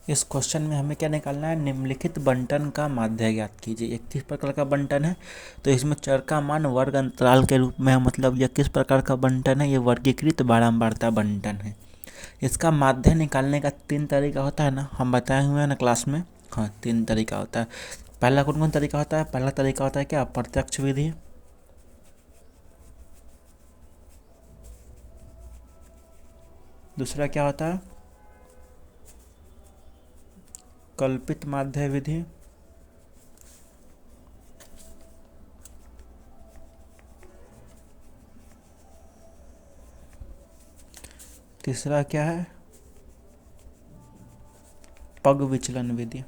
इस क्वेश्चन में हमें क्या निकालना है, निम्नलिखित बंटन का माध्य ज्ञात कीजिए। 31 प्रकार का बंटन है, तो इसमें चर का मान वर्ग अंतराल के रूप में है, मतलब यह किस प्रकार का बंटन है, ये वर्गीकृत बारंबारता बंटन है। इसका माध्य निकालने का 3 तरीका होता है ना, हम बताए हुए हैं ना क्लास में। हाँ, 3 तरीका होता है। पहला कौन कौन तरीका होता है? पहला तरीका होता है क्या, प्रत्यक्ष विधि। दूसरा क्या होता है, कल्पित माध्य विधि। तीसरा क्या है, पग विचलन विधि।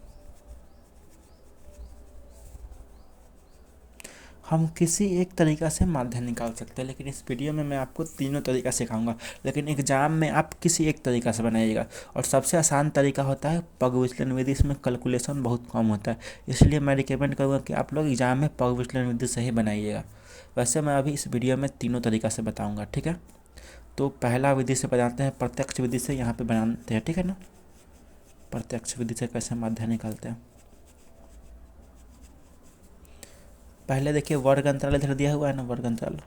हम किसी एक तरीका से माध्य निकाल सकते हैं, लेकिन इस वीडियो में मैं आपको तीनों तरीका सिखाऊंगा, लेकिन एग्जाम में आप किसी एक तरीका से बनाइएगा। और सबसे आसान तरीका होता है पग विचलन विधि, इसमें कैलकुलेशन बहुत कम होता है, इसलिए मैं रिकमेंड करूँगा कि आप लोग एग्जाम में पग विचलन विधि से ही बनाइएगा। वैसे मैं अभी इस वीडियो में तीनों तरीका से बताऊँगा, ठीक है। तो पहला विधि से बनाते हैं, प्रत्यक्ष विधि से यहाँ पर बनाते हैं, ठीक है ना। प्रत्यक्ष विधि से कैसे माध्य निकालते हैं, पहले देखिए वर्ग अंतराल इधर दिया हुआ है ना, वर्ग अंतराल।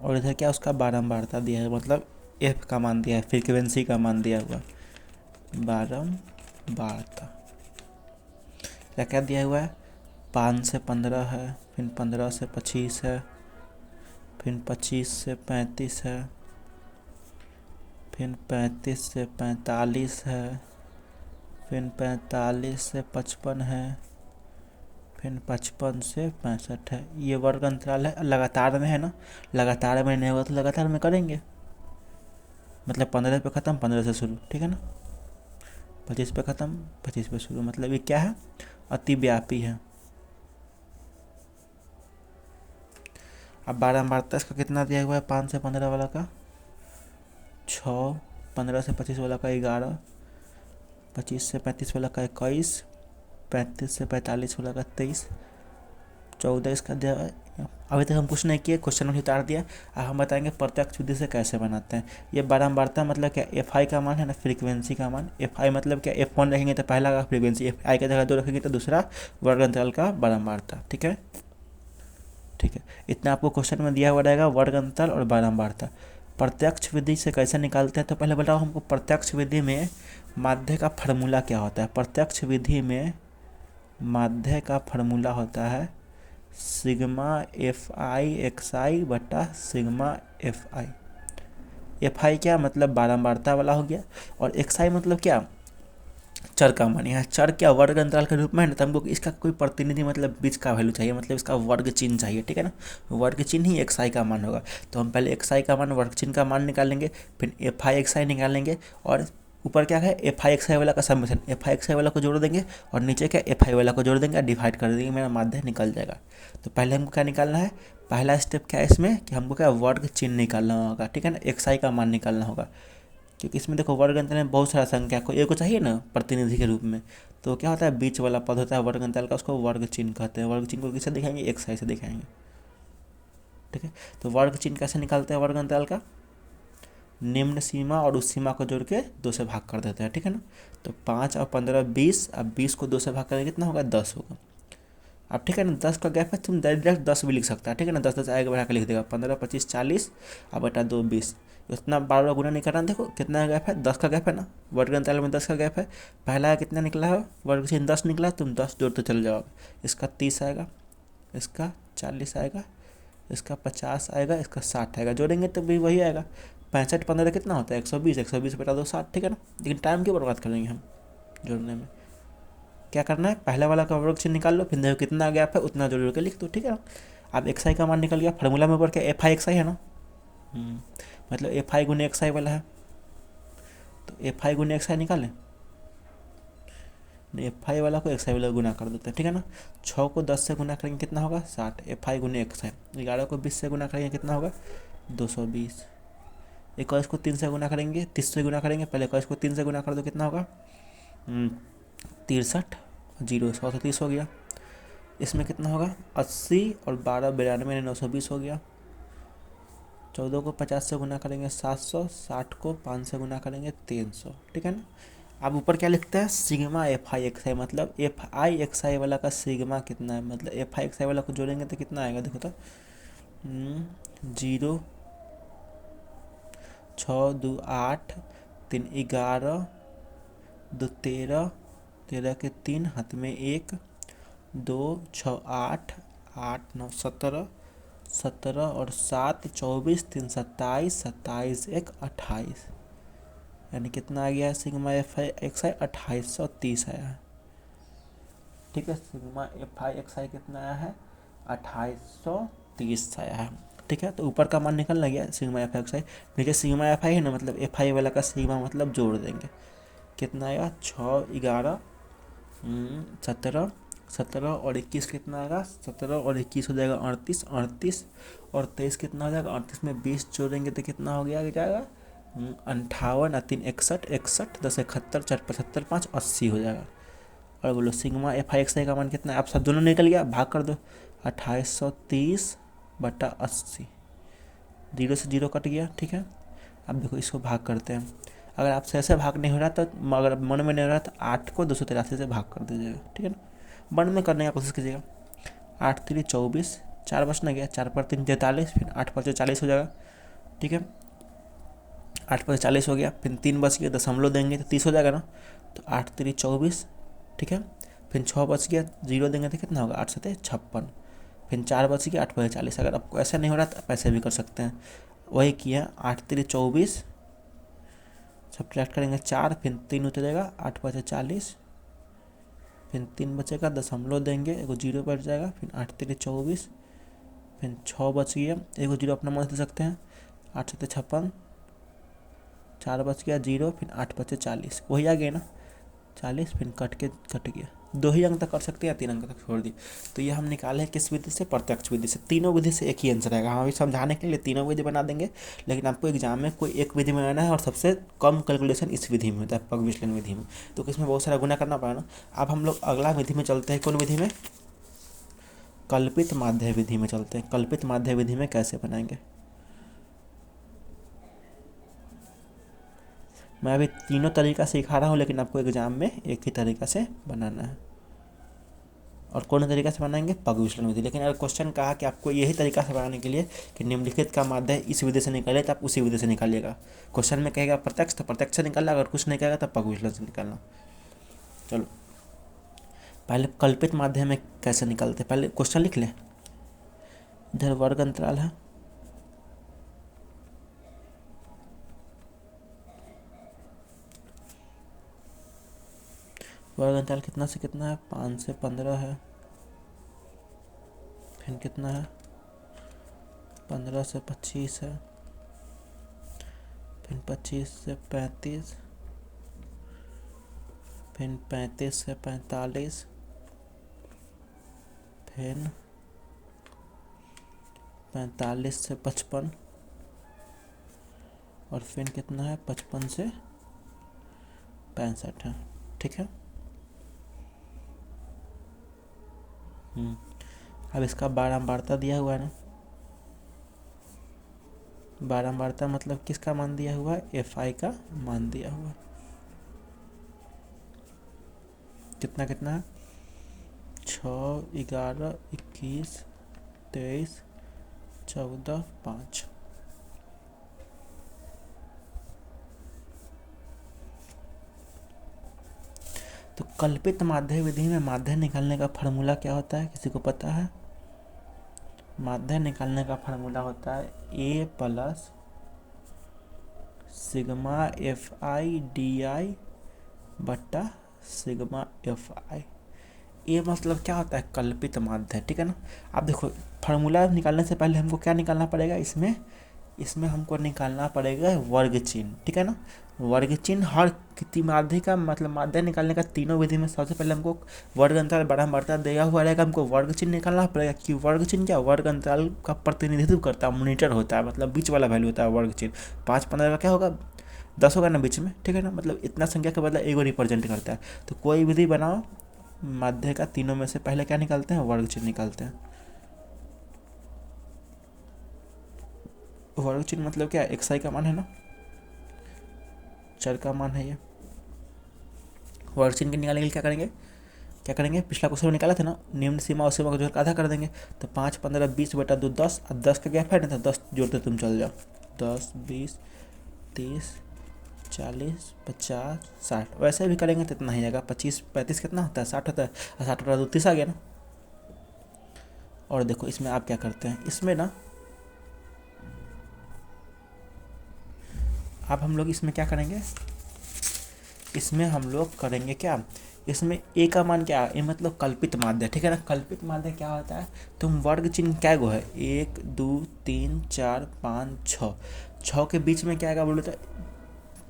और इधर क्या उसका बारंबारता दिया है, मतलब एफ का मान दिया है, फ्रीक्वेंसी का मान दिया हुआ है, बारंबारता। क्या क्या दिया हुआ है, 5 से 15 है, फिर 15 से 25 है, फिर 25 से 35 है, फिर 35 से 45 है, फिर 45 से 55 है, फिर 55 से 65 है। ये वर्ग अंतराल है, लगातार में है ना, लगातार में नहीं होगा तो लगातार में करेंगे, मतलब 15 पे ख़त्म, 15 से शुरू, ठीक है ना। 25 पे ख़त्म, 25 पे शुरू, मतलब ये क्या है, अतिव्यापी है। अब बारंबारता इसका कितना दिया हुआ है, 5 से 15 वाला का 6, 15 से 25 वाला का 11, 25 से 35 वाला का 21, 35 से 45 वाला का 23, 14 इसका दिया है। अभी तक हम कुछ नहीं किए, क्वेश्चन में उतार दिया। अब हम बताएंगे प्रत्यक्ष विधि से कैसे बनाते हैं। ये बारंबारता मतलब क्या, एफ आई का मान है ना, फ्रीक्वेंसी का मान। एफ आई मतलब क्या, F1 रखेंगे तो पहला का फ्रीक्वेंसी, एफ आई का जगह 2 रखेंगे तो दूसरा वर्ग अंतराल का बारंबारता, ठीक है। ठीक है, इतना आपको क्वेश्चन में दिया हुआ रहेगा, वर्ग अंतराल और बारंबारता। प्रत्यक्ष विधि से कैसे निकालते हैं, तो पहले बताओ हमको प्रत्यक्ष विधि में माध्य का फार्मूला क्या होता है। प्रत्यक्ष विधि में माध्य का फार्मूला होता है सिग्मा एफ आई एक्स आई बटा सिग्मा एफ आई। एफ आई क्या मतलब बारंबारता वाला हो गया, और एक्स आई मतलब क्या, चर का मान। यहाँ चर क्या, वर्ग अंतराल के रूप में है ना, तो हमको इसका कोई प्रतिनिधि मतलब बीच का वैल्यू चाहिए, मतलब इसका वर्ग चिन्ह चाहिए, ठीक है ना। वर्ग चिन्ह ही एक्स आई का मान होगा, तो हम पहले एक्स आई का मान, वर्ग चिन्ह का मान निकालेंगे, फिर एफ आई एक्स आई निकालेंगे, और ऊपर क्या है, एफ आई एक्स आई वाला का समेशन, एफ आई एक्स आई वाला को जोड़ देंगे, और नीचे क्या एफ आई वाला को जोड़ देंगे, डिवाइड कर देंगे, मेरा माध्य निकल जाएगा। तो पहले हमको क्या निकालना है, पहला स्टेप क्या है इसमें कि हमको क्या वर्ग चिन्ह निकालना होगा, ठीक है ना, एक्स आई का मान निकालना होगा। क्योंकि इसमें देखो वर्ग अंतराल में बहुत सारा संख्या को एक को चाहिए ना प्रतिनिधि के रूप में, तो क्या होता है बीच वाला पद होता है वर्ग अंतराल का, उसको वर्ग चिन्ह कहते हैं। वर्ग चिन्ह को किससे दिखाएंगे, एक्स आई से दिखाएंगे, ठीक है। तो वर्ग चिन्ह कैसे निकालते हैं वर्ग अंतराल का, निम्न सीमा और उस सीमा को जोड़ के 2 से भाग कर देते हैं, ठीक है ना। तो 5 और 15 20, अब 20 को 2 से भाग करेंगे कितना होगा, 10 होगा। अब ठीक है ना, 10 का गैप है, तुम डायरेक्ट 10 भी लिख सकता है, ठीक है ना, 10 10 आगे बढ़ा के लिख देगा, 15 25 40, अब बटा 2 20। उतना बार बार गुना नहीं करना, देखो कितना गैप है, 10 का गैप है ना, वर्ग अंतराल में 10 का गैप है। पहला कितना निकला है, वर्ग चिन्ह 10 निकला, तुम 10 जोड़ते चले जाओ, इसका 30 आएगा, इसका 40 आएगा, इसका 50 आएगा, इसका 60 आएगा, जोड़ेंगे तो भी वही आएगा। 65 15 कितना होता है, 120, 120 बटा 2 60, ठीक है ना। लेकिन टाइम क्यों बर्बाद करेंगे हम जोड़ने में, क्या करना है, पहले वाला का वर्ग चिन्ह निकाल लो, फिर देखो कितना गैप है उतना जोड़ के लिख दो, ठीक है ना। अब एक्स आई का मान निकल गया, फार्मूला में ऊपर क्या एफ आई एक्स आई है ना, मतलब एफ आई गुने एक्स आई वाला है, तो एफ आई गुने एक्स आई निकालें, एफ आई वाला को एक्स आई वाला गुना कर देते हैं, ठीक है ना। 6 को 10 से गुना करेंगे कितना होगा, 60, एफ आई गुने एक्स आई। 11 को 20 से गुना करेंगे कितना होगा, 220। 21 को 3 से गुना करेंगे, 30 से गुना करेंगे, पहले 21 को 3 से गुना कर दो कितना होगा, 63, 0 130 हो गया। इसमें कितना होगा, 80 और 12 92 920 हो गया। 14 को 50 से गुना करेंगे 700, 60 को 5 से गुना करेंगे 300, ठीक है ना। अब ऊपर क्या लिखते हैं, सिग्मा एफ आई एक्स आई, मतलब एफ आई एक्स आई वाला का सिग्मा कितना है, मतलब एफ आई एक्स आई वाला को जोड़ेंगे तो कितना आएगा, देखो तो 0, 6 2 8, 3 11, 2 13, 13 के 3 हाथ में 1, 2 6 8, 8 9 17, 17 और 7 24, 3 27, 27 1 28, यानी कितना आ गया सिग्मा एफ आई एक्स आई 2830 आया है, ठीक है। सिग्मा एफ आई एक्स आई कितना आया है, 2830 आया है, ठीक है। तो ऊपर का मान निकल गया सिग्मा एफ आई एक्स आई, नीचे सिग्मा एफ आई है ना, मतलब एफ आई वाला का सिग्मा मतलब जोड़ देंगे, कितना आएगा 6 11 17, 17 और 21 कितना आएगा, 17 और 21 हो जाएगा 38, 38 और 23 कितना हो जाएगा, 38 में 20 जोड़ेंगे तो कितना हो गया जाएगा 58 और 3 61, 61 10 71 4 75 5 80 हो जाएगा। और बोलो सिग्मा एफ आई एक्स आई का मान कितना है, आप सब दोनों निकल गया, भाग कर दो 2830/80, 0 से 0 कट गया, ठीक है। अब देखो इसको भाग करते हैं, अगर आपसे ऐसे भाग नहीं हो रहा तो, अगर मन में नहीं हो रहा तो 8 को 283 से भाग कर दीजिएगा, ठीक है ना। मन में करने का कोशिश कीजिएगा, 8 3 24, 4 बचना गया, 4 पर 3 43, फिर 8 पर 40 हो जाएगा, ठीक है। 8 पर 40 हो गया, फिर 3 बच गया, दशमलव देंगे तो 30 हो जाएगा ना, तो 8 3 24, ठीक है। फिर 6 बच गया, 0 देंगे तो कितना होगा, 8 7 56, फिर 4 बच गया, 8 पर 40। अगर आपको ऐसा नहीं हो रहा तो आप ऐसे भी कर सकते हैं, वही किया 8 3 24, सब्ट्रैक्ट करेंगे 4, फिर 3 उतरेगा, 8 5 40, फिर 3 बचेगा, दशमलव देंगे, एगो 0 बढ़ जाएगा, फिर 8 3 24, फिर 6 बच गया, एगो 0 अपना मन दे सकते हैं, 8 7 56, 4 बच गया 0, फिर 8 5 40, वही आ गया ना 40, फिर कट गया। 2 ही अंक तक कर सकते हैं या 3 अंक तक छोड़ दिए। तो ये हम निकाले हैं किस विधि से, प्रत्यक्ष विधि से। तीनों विधि से एक ही आंसर आएगा, हम अभी समझाने के लिए तीनों विधि बना देंगे, लेकिन आपको एग्जाम में कोई एक विधि बनाना है और सबसे कम कैलकुलेशन इस विधि में होता है, पग विचलन विधि में, तो इसमें बहुत सारा गुना करना पड़ा ना। अब हम लोग अगला विधि में चलते हैं, कौन विधि में, कल्पित माध्य विधि में चलते हैं। कल्पित माध्य विधि में कैसे बनाएंगे, मैं अभी तीनों तरीका सिखा रहा हूँ, लेकिन आपको एग्जाम में एक ही तरीका से बनाना है। और कौन तरीका से बनाएंगे, पग विचलन विधि। लेकिन अगर क्वेश्चन कहा कि आपको यही तरीका से बनाने के लिए कि निम्नलिखित का माध्य इस विधि से निकाले, तो आप उसी विधि से निकालिएगा। क्वेश्चन में कहेगा प्रत्यक्ष तो प्रत्यक्ष से निकालना, अगर कुछ नहीं कहेगा तो पग विचलन से निकालना। चलो पहले कल्पित माध्य में कैसे निकालते, पहले क्वेश्चन लिख लें। इधर वर्ग अंतराल है, वर्ग अंतराल कितना से कितना है, 5 से 15 है, फिर कितना है 15 से 25 है, फिर 25 से 35, फिर 35 से 45, फिर 45 से 55, और फिर कितना है 55 से 65 है, ठीक है। अब इसका बारंबारता दिया हुआ है ना, बारंबारता मतलब किसका मान दिया हुआ है, एफ आई का मान दिया हुआ है। कितना कितना है 6 11 21 23 14 5। तो कल्पित माध्य विधि में माध्य निकालने का फार्मूला क्या होता है, किसी को पता है। माध्य निकालने का फार्मूला होता है A plus sigma F I D I बट्टा सिग्मा एफ आई। ये मतलब क्या होता है, कल्पित माध्य, ठीक है ना। अब देखो फार्मूला निकालने से पहले हमको क्या निकालना पड़ेगा, इसमें हमको निकालना पड़ेगा वर्ग चिन्ह, ठीक है ना। वर्ग चिन्ह हर किसी माध्य का, मतलब माध्य निकालने का तीनों विधि में सबसे पहले हमको वर्ग अंतराल बारंबारता दिया हुआ रहेगा, हमको वर्ग चिन्ह निकालना पड़ेगा। कि वर्ग चिन्ह क्या, वर्ग अंतराल का प्रतिनिधित्व करता है, मॉनिटर होता है, मतलब बीच वाला वैल्यू होता है वर्ग चिन्ह। 5 15 का क्या होगा, 10 होगा ना बीच में, ठीक है ना, मतलब इतना संख्या के बदला एगो रिप्रेजेंट करता है। तो कोई विधि बनाओ माध्य का, तीनों में से पहले क्या निकालते हैं, वर्ग चिन्ह निकालते हैं। वर्ग चिन्ह मतलब क्या है, एक्स आई का मान है ना, चर का मान है ये। वर्ग चिन्ह के निकालने के लिए क्या करेंगे, पिछला क्वेश्चन में निकाला था ना, निम्न सीमा और सीमा को जोड़ आधा कर देंगे। तो 5 15 20 बटा 2 10, अब 10 का गैप है ना, तो 10 जोड़ते तुम चल जाओ, 10 20 30 40 50 60, वैसे भी करेंगे तो इतना ही आएगा। 25 35 कितना होता है, 60 होता है, 60 बटा 2 30 आ गया ना। और देखो इसमें आप क्या करते हैं, इसमें ना अब हम लोग इसमें क्या करेंगे, इसमें हम लोग करेंगे क्या, इसमें ए का मान क्या है, ए मतलब कल्पित माध्य, ठीक है ना। कल्पित माध्य क्या होता है, तुम वर्ग चिन्ह क्या गो है, 1 2 3 4 5 6, 6 के बीच में क्या आएगा बोलो तो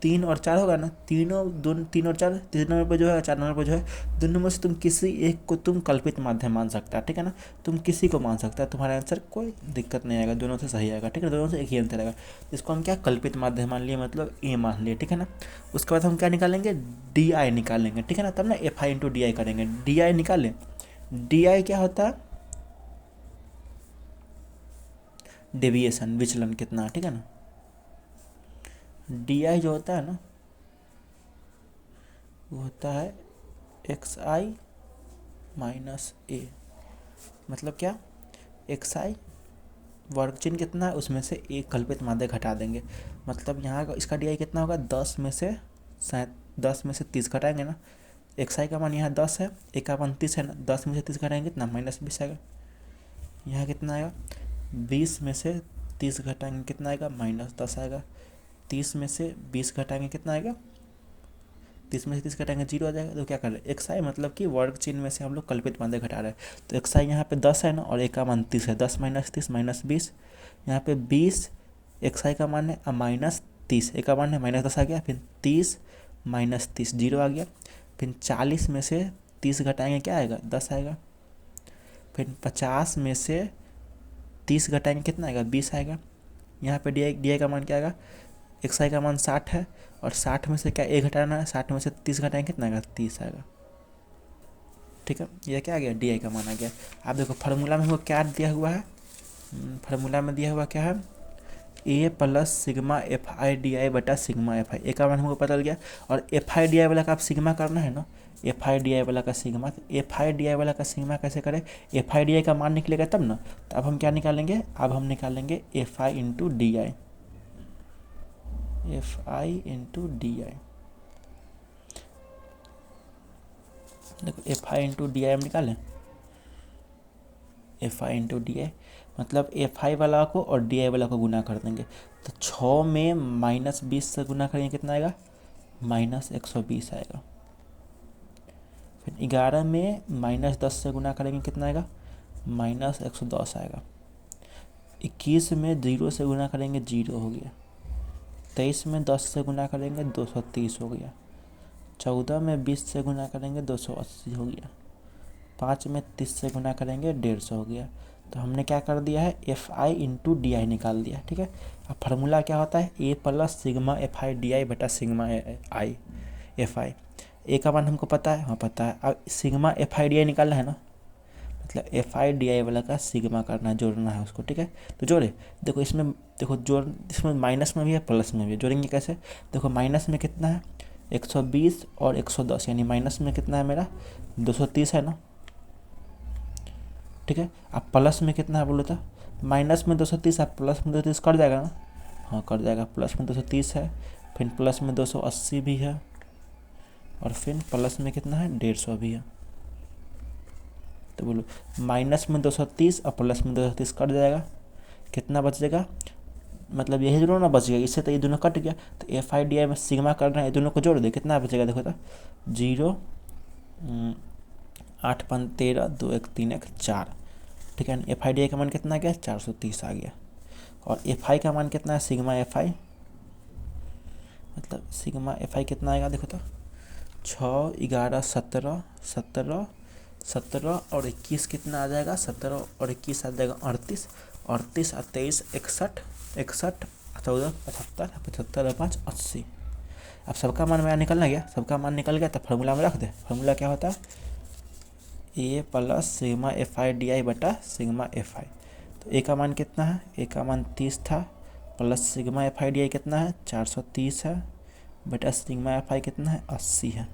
3 और 4 होगा ना, तीनों दोनों 3 और 4, 3 नंबर पर जो है 4 नंबर पर जो है, दोनों में से तुम किसी एक को तुम कल्पित माध्यम मान सकता है, ठीक है ना। तुम किसी को मान सकता है, तुम्हारा आंसर कोई दिक्कत नहीं आएगा, दोनों से सही आएगा, ठीक है, दोनों से एक ही आंसर आएगा। इसको हम क्या कल्पित माध्यम मान लिए, मतलब ए मान लिए, ठीक है ना। उसके बाद हम क्या निकालेंगे, डी आई निकालेंगे, ठीक है ना, तब ना F I into D I करेंगे। डी आई निकालें, डी आई क्या होता है, डेविएशन, विचलन कितना, ठीक है ना। डी आई जो होता है ना, वो होता है एक्स आई माइनस ए, मतलब क्या, एक्स आई वर्ग चिन्ह कितना है उसमें से एक कल्पित माध्य घटा देंगे, मतलब यहाँ का इसका डी आई कितना होगा, 10 में से 30 घटाएंगे ना, एक्स आई का मान यहाँ 10 है, ए का मान 30 है ना, 10 में से 30 घटाएंगे कितना, -20 आएगा। यहाँ कितना आएगा, 20 में से 30 घटाएंगे कितना आएगा, -10 आएगा। 30 में से 20 घटाएंगे कितना आएगा, 30 में से 30 घटाएंगे 0 आ जाएगा। तो क्या कर रहे हैं, एक्स आई मतलब कि वर्ग चिन्ह में से हम लोग कल्पित माध्य घटा रहे हैं। तो एक्स आई यहाँ पे 10 है ना, और ए का मान 30 है, 10 - 30 -20, यहाँ पे 20 एक्स आई का मान है, अब -30 ए का मान है, -10 आ गया, फिर 30 - 30 0 आ गया, फिर 40 में से 30 घटाएंगे क्या आएगा, 10 आएगा, फिर 50 में से 30 घटाएंगे कितना आएगा, 20 आएगा। यहाँ पे डी आई का मान क्या आएगा, एक्स आई का मान 60 है, और 60 में से क्या ए घटाना है, 60 में से 30 घटाएंगे कितना आएगा, 30 आएगा, ठीक है। ये क्या आ गया, डी आई का मान आ गया। आप देखो फार्मूला में हमको क्या दिया हुआ है, फार्मूला में दिया हुआ क्या है, A plus sigma F I D I बटा सिग्मा एफ आई, ए का मान हमको पता लग गया। और एफ आई डी आई वाला का आप सिग्मा करना है ना, एफ आई डी आई वाला का सिग्मा, तो एफ आई डी आई वाला का सिग्मा कैसे करें, एफ आई डी आई का मान निकलेगा तब ना, तो अब हम क्या निकालेंगे, अब हम निकालेंगे F I into D I, F I into D I. देखो F I into D I हम निकालें, F I into D I मतलब एफ आई वाला को और डी आई वाला को गुना कर देंगे। तो 6 में -20 से गुना करेंगे कितना आएगा, -120 आएगा। फिर 11 में -10 से गुना करेंगे कितना आएगा, -110 आएगा। 21 में 0 से गुना करेंगे 0 हो गया। 23 में 10 से गुना करेंगे 230 हो गया। 14 में 20 से गुना करेंगे 280 हो गया। 5 में 30 से गुना करेंगे 150 हो गया। तो हमने क्या कर दिया है, F I into D I निकाल दिया, ठीक है। अब फार्मूला क्या होता है, A plus sigma F I D I बटा सिग्मा आई एफ आई। ए का मान हमको पता है, हाँ पता है। अब सिग्मा एफ आई डी आई निकालना है ना, मतलब एफ आई डी आई वाला का सिग्मा करना है, जोड़ना है उसको, ठीक है। तो जोड़े, देखो इसमें देखो जोड़, इसमें माइनस में भी है प्लस में भी है, जोड़ेंगे कैसे, देखो माइनस में कितना है 120 और 110, यानी माइनस में कितना है मेरा 230 है ना, ठीक है। अब प्लस में कितना है बोलो तो, माइनस में 230 है, प्लस में 230 कर जाएगा ना, हाँ कर जाएगा। प्लस में 230 है, फिर प्लस में 280 भी है, और फिर प्लस में कितना है 150 भी है। तो बोलो माइनस में 230 और प्लस में 230 कट जाएगा, कितना बच जाएगा, मतलब यही दोनों ना बच गया, इससे तो ये दोनों कट गया। तो एफ आई डी आई में सिग्मा कर रहे हैं, ये दोनों को जोड़ दे, कितना बचेगा देखो तो, 0 8 5 13 2 1 3 1 4, ठीक है। एफ आई डी आई का मान कितना आ गया, 430 आ गया। और एफ आई का मान कितना है, सिग्मा एफ आई, मतलब सिग्मा एफ आई कितना आएगा देखो तो, 6 11 17 17 17 और 21 कितना आ जाएगा, 17 और 21 आ जाएगा 38, 38 और 23 61 61 14 75 75 और 5 80। अब सबका मान मेरा निकलना गया, सबका मान निकल गया, तो फार्मूला में रख दे। फार्मूला क्या होता है, A plus sigma F I D I बटा सिग्मा एफ आई। तो ए का मान कितना है, ए का मान 30 था, plus sigma F I D आई कितना है 430 है बटा सिग्मा एफ आई कितना है 80 है।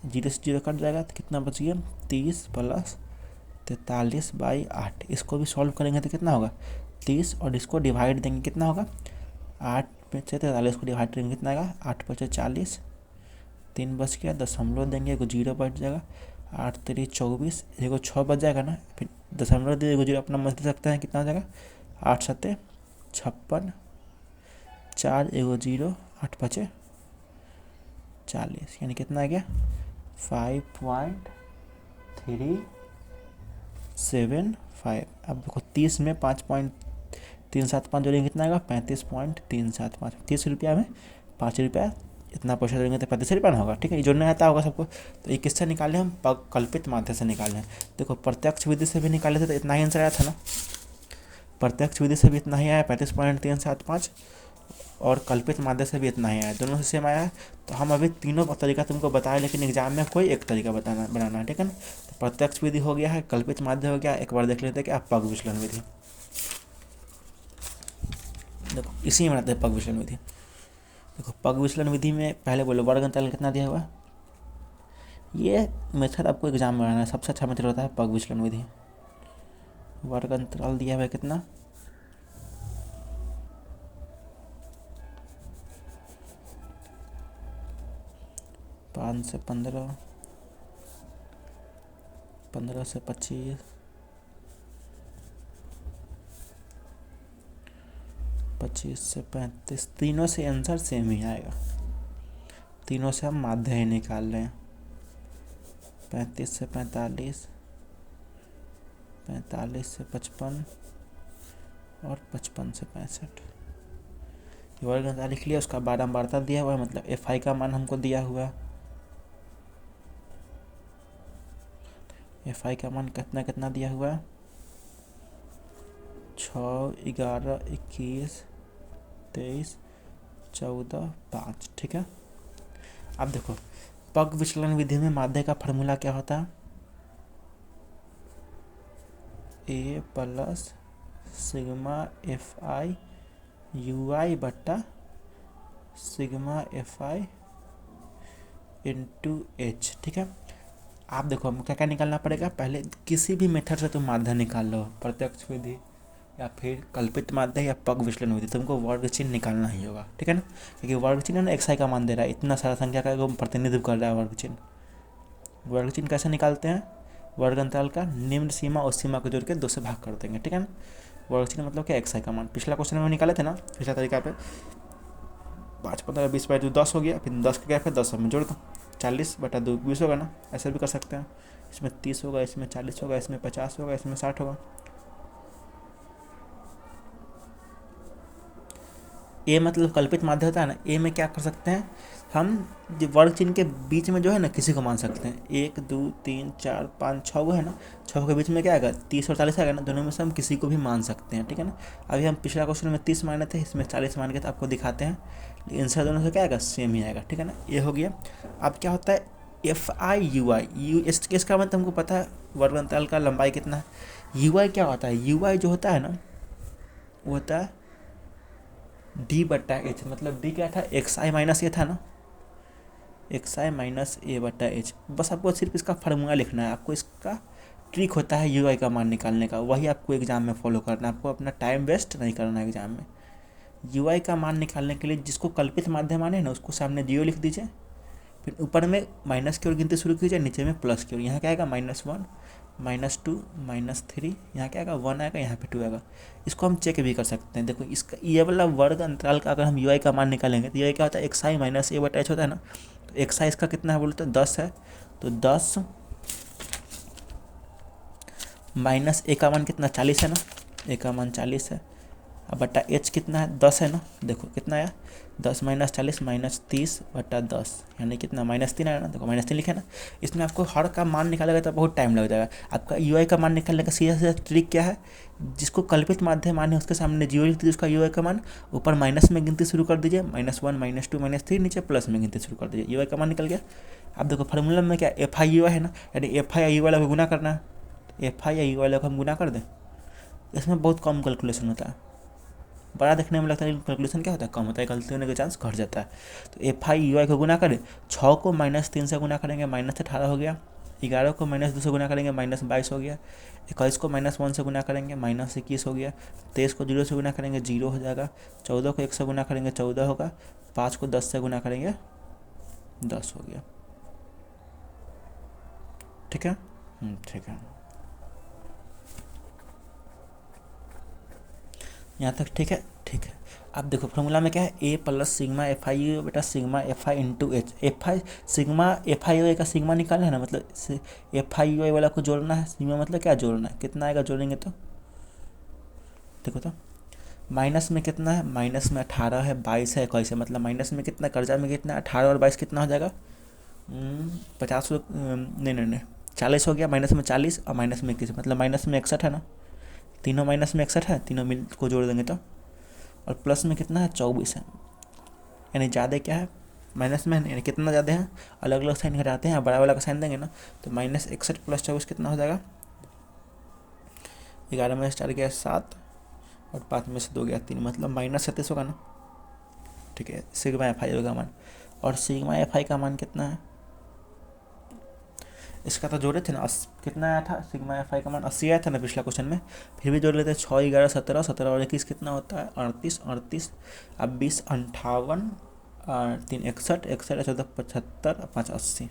0 से 0 कट जाएगा तो कितना बच गया 30 प्लस 43/8। इसको भी सॉल्व करेंगे तो कितना होगा 30 और इसको डिवाइड देंगे कितना होगा 8 में से 43 को डिवाइड करेंगे कितना आएगा 8 × 40 3 बच गया, दशमलव देंगे एगो 0 बच जाएगा 8 × 3 = 24 एगो 6 बच जाएगा ना, फिर दशमलव दे एगो 0 अपना मत दे सकते हैं कितना हो जाएगा 8 × 7 = 56 4 एगो 0 8 × 5 = 40 यानी कितना आ गया 5.375। अब देखो 30 में 5.375 जोड़ेंगे कितना आएगा 35.375। 30 रुपया में 5 रुपया इतना पैसा देंगे तो 35 रुपया ना होगा। ठीक है, ये जोड़ना आता होगा सबको। तो ये किससे निकाले हम कल्पित माध्य से निकाले हैं। देखो प्रत्यक्ष विधि से भी निकाले थे तो इतना ही आंसर आया था ना, प्रत्यक्ष विधि से भी इतना ही आया 35.375 और कल्पित माध्य से भी इतना ही आया, दोनों से सेम आया है। तो हम अभी तीनों तरीका तुमको बताया लेकिन एग्जाम में कोई एक तरीका बनाना है। ठीक है ना, तो प्रत्यक्ष विधि हो गया है, कल्पित माध्य हो गया। एक बार देख लेते हैं कि आप पग विचलन विधि, देखो इसी में बनाते हैं पग विचलन विधि। देखो पग विचलन विधि में पहले बोलो वर्ग अंतराल कितना दिया हुआ है। ये मेथड आपको एग्जाम में बनाना है, सबसे अच्छा मेथड होता है पग विचलन विधि। वर्ग अंतराल दिया हुआ है कितना 5 से 15, 15 से 25, 25 से 35, तीनों से आंसर सेम ही आएगा। तीनों से हम माध्य ही निकाल रहे हैं। 35 से 45, 45 से 55 और 55 से 65। वर्ग अंतराल लिख लिया, उसका बारंबारता दिया हुआ है, मतलब एफ आई का मान हमको दिया हुआ है। एफ आई का मान कितना कितना दिया हुआ है 6, 11, 21, 23, 14, 5। ठीक है, अब देखो पग विचलन विधि में माध्य का फार्मूला क्या होता है A plus sigma F I U I बट्टा sigma F I into H. ठीक है, आप देखो हम क्या क्या निकालना पड़ेगा, पहले किसी भी मेथड से तुम माध्य निकाल लो, प्रत्यक्ष विधि या फिर कल्पित माध्य या पग विचलन विधि, तुमको वर्ग चिन्ह निकालना ही होगा। ठीक है ना, क्योंकि वर्ग चिन्ह ना एक्स आई का मान दे रहा है, इतना सारा संख्या का प्रतिनिधित्व कर रहा है वर्ग चिन्ह। वर्ग चिन्ह कैसे निकालते हैं, वर्ग अंतराल का निम्न सीमा और सीमा को जोड़ के 2 से भाग कर देंगे। ठीक है ना, वर्ग चिन्ह मतलब क्या एक्स आई का मान। पिछला क्वेश्चन में निकाले थे ना, पिछला तरीका पे 5, 15, 20 बाई 2 10 हो गया, फिर 10 का गया, फिर 10 में जोड़ दो 40/2 20 होगा ना, ऐसे भी कर सकते हैं। इसमें 30 होगा, इसमें 40 होगा, इसमें 50 होगा, इसमें 60 होगा। ए मतलब कल्पित माध्य होता है ना, ए में क्या कर सकते हैं हम, जो वर्ग चिन्ह के बीच में जो है ना किसी को मान सकते हैं। 1, 2, 3, 4, 5, 6 है ना, 6 के बीच में क्या आएगा 30 और 40 आएगा ना, दोनों में से हम किसी को भी मान सकते हैं। ठीक है ना, अभी हम पिछला क्वेश्चन में 30 माने थे, इसमें 40 मान के तो आपको दिखाते हैं, आंसर दोनों से क्या आएगा सेम ही आएगा। ठीक है ना, ये हो गया। अब क्या होता है एफ आई यू आई, इसका मतलब हमको पता है वर्ग अंतराल का लंबाई कितना है। यू आई क्या होता है, यू आई जो होता है ना वो होता है डी बट्टा एच, मतलब डी क्या था एक्स आई माइनस ए था ना, एक्स आई माइनस ए बट्टा एच। बस आपको सिर्फ इसका फार्मूला लिखना है, आपको इसका ट्रिक होता है यू आई का मान निकालने का, वही आपको एग्जाम में फॉलो करना है। आपको अपना टाइम वेस्ट नहीं करना है एग्जाम में। यू आई का मान निकालने के लिए जिसको कल्पित माध्य माने ना उसको सामने 0 लिख दीजिए, फिर ऊपर में माइनस की ओर गिनती शुरू कीजिए, नीचे में प्लस की ओर। यहाँ क्या आएगा -1, -2, -3, यहाँ क्या आएगा 1 आएगा, यहाँ पे 2 आएगा। इसको हम चेक भी कर सकते हैं। देखो इसका ये वाला वर्ग अंतराल का अगर हम यू आई का मान निकालेंगे तो ये क्या होता है एक्स आई माइनस ए बटा एच होता है ना, तो एक्स आई इसका कितना है बोलते हैं 10 है, तो 10 माइनस ए का मान कितना 40 है ना, ए का मान 40 है, अब बटा एच कितना है 10 है ना, देखो कितना आया 10 माइनस 40 -30 बटा 10, यानी कितना -3 आया ना, देखो -3 लिखे ना। इसमें आपको हर का मान निकालेगा तो बहुत टाइम लग जाएगा। आपका यू आई का मान निकालने का सीधा सीधा ट्रिक क्या है, जिसको कल्पित माध्य माने उसके सामने 0 लिख दीजिए उसका यू आई का मान, ऊपर माइनस में गिनती शुरू कर दीजिए, -1, -2, -3, नीचे प्लस में गिनती शुरू कर दीजिए, यू आई का मान निकल गया। अब देखो फार्मूला में क्या एफ आई यू आई है ना, यानी एफ आई यू वाला को गुना करना है, एफ आई यू वाला को हम गुना कर दें, इसमें बहुत कम कैलकुलेशन होता है। बड़ा देखने में लगता है, लेकिन कैलकुलेशन क्या होता है, कम होता है, गलती होने का चांस घट जाता है। तो एफ आई यू आई को गुना करें, 6 को -3 से गुना करेंगे -18 हो गया, 11 को -2 से गुना करेंगे -22 हो गया, 21 को -1 से गुना करेंगे -21 हो गया, 23 को 0 से गुना करेंगे 0 हो जाएगा, 14 को 1 से गुना करेंगे 14 होगा, 5 को 10 से गुना करेंगे 10 हो गया। ठीक है, ठीक है, यहाँ तक ठीक है। ठीक है, अब देखो फॉर्मूला में क्या है, A plus sigma F I U बेटा sigma F I into H, F I sigma F I U का सिग्मा निकालना है ना, मतलब एफ आई यू आई वाला को जोड़ना है, सिग्मा मतलब क्या जोड़ना है, कितना आएगा जोड़ेंगे तो देखो तो माइनस में कितना है, माइनस में 18 है, 22 है, 21 है, मतलब माइनस में कितना, कर्जा में कितना, 18 और 22 कितना हो जाएगा, 50 नहीं 40 हो गया, माइनस में 40 और माइनस में 21, मतलब माइनस में 61 है ना, तीनों माइनस में 61 है, तीनों मिल को जोड़ देंगे तो, और प्लस में कितना है 24 है, यानी ज़्यादा क्या है माइनस में, यानी कितना ज़्यादा है, अलग अलग साइन घटाते हैं, बड़ा वाला का साइन देंगे ना, तो -61 + 24 कितना हो जाएगा, 11 में से 4 गया 7 और 5 में से 2 गया 3, मतलब -37 होगा ना। ठीक है, सिग्मा एफ आई का मान, और सिग्मा एफ आई का मान कितना है, इसका तो जोड़े थे ना, कितना आया था सिग्मा एफ आई का मान 80 आया था ना पिछला क्वेश्चन में, फिर भी जोड़ लेते हैं, 6 11 17 17 और 21 कितना होता है 38 38, अब 20 58 3 61 61 14 75 5 80।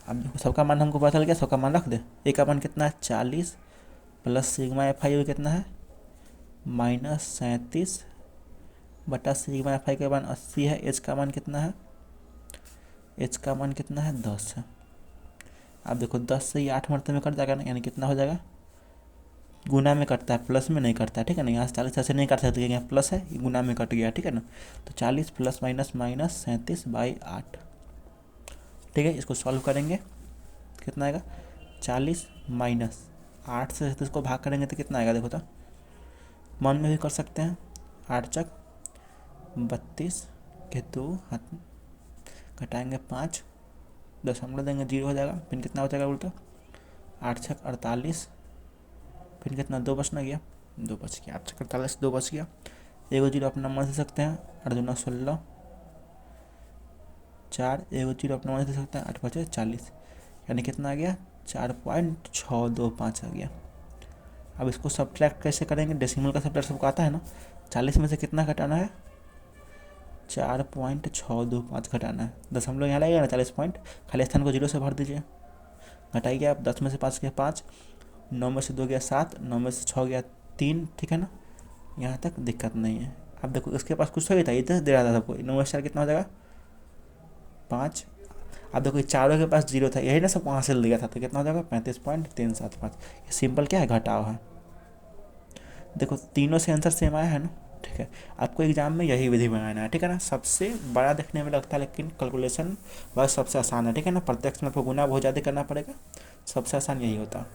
अब देखो सबका मान हमको पता चल गया, सबका मान रख दे, ए का मान कितना है 40 प्लस सिग्मा एफ आई कितना है -37 बटा सिग्मा एफ आई का मान 80 है, एच का मान कितना है, एच का मान कितना है 10 है। अब देखो 10 से ये 8 मरते में कट जाएगा ना, यानी कितना हो जाएगा, गुना में कटता है प्लस में नहीं कटता है, ठीक है ना, यहाँ से 40 ऐसे नहीं काट सकते, यहाँ प्लस है, ये गुना में कट गया, ठीक है ना, तो 40 + -37/8। ठीक है, इसको सॉल्व करेंगे कितना आएगा, 40 - 8 से 37 को भाग करेंगे तो कितना आएगा, देखो तो मन में भी कर सकते हैं, 8 चक 32 के 2 हाथ घटाएंगे 5, दशमलव देंगे 0 हो जाएगा, फिर कितना हो जाएगा उल्टा, 8 छक 48, फिर कितना 2 बचना गया, 2 बच गया, 8 छक 48 2 बच गया, एगो 0 अपना मन दे सकते हैं, 8 दूना 16 4, एगो 0 अपना मन दे सकते हैं, 8 5 40, यानी कितना आ गया 4.625 आ गया। अब इसको सब्ट्रैक्ट कैसे करेंगे, डेसिमल का सब्ट्रैक्ट सबको आता है ना, 40 में से कितना घटाना है 4.625 घटाना है, दशमलव यहाँ लगेगा ना 40 पॉइंट, खाली स्थान को 0 से भर दीजिए, घटाइए आप, 10 में से 5 गया 5, 9 में से 2 गया 7, 9 में से 6 गया 3, ठीक है ना, यहाँ तक दिक्कत नहीं है। अब देखो इसके पास कुछ तो ही था, इतना दे रहा था सबको, 9 में से 4 कितना हो जाएगा 5, अब देखो चारों के पास 0 था, यही ना सब वहाँ से लिया था, तो कितना हो जाएगा 35.375, ये सिंपल क्या है घटाव है। देखो तीनों से आंसर सेम आया है ना, ठीक है, आपको एग्जाम में यही विधि बनाना है, ठीक है ना, सबसे बड़ा देखने में लगता है लेकिन कैलकुलेशन बस सबसे आसान है, ठीक है ना, प्रत्यक्ष में आपको गुना बहुत ज़्यादा करना पड़ेगा, सबसे आसान यही होता है।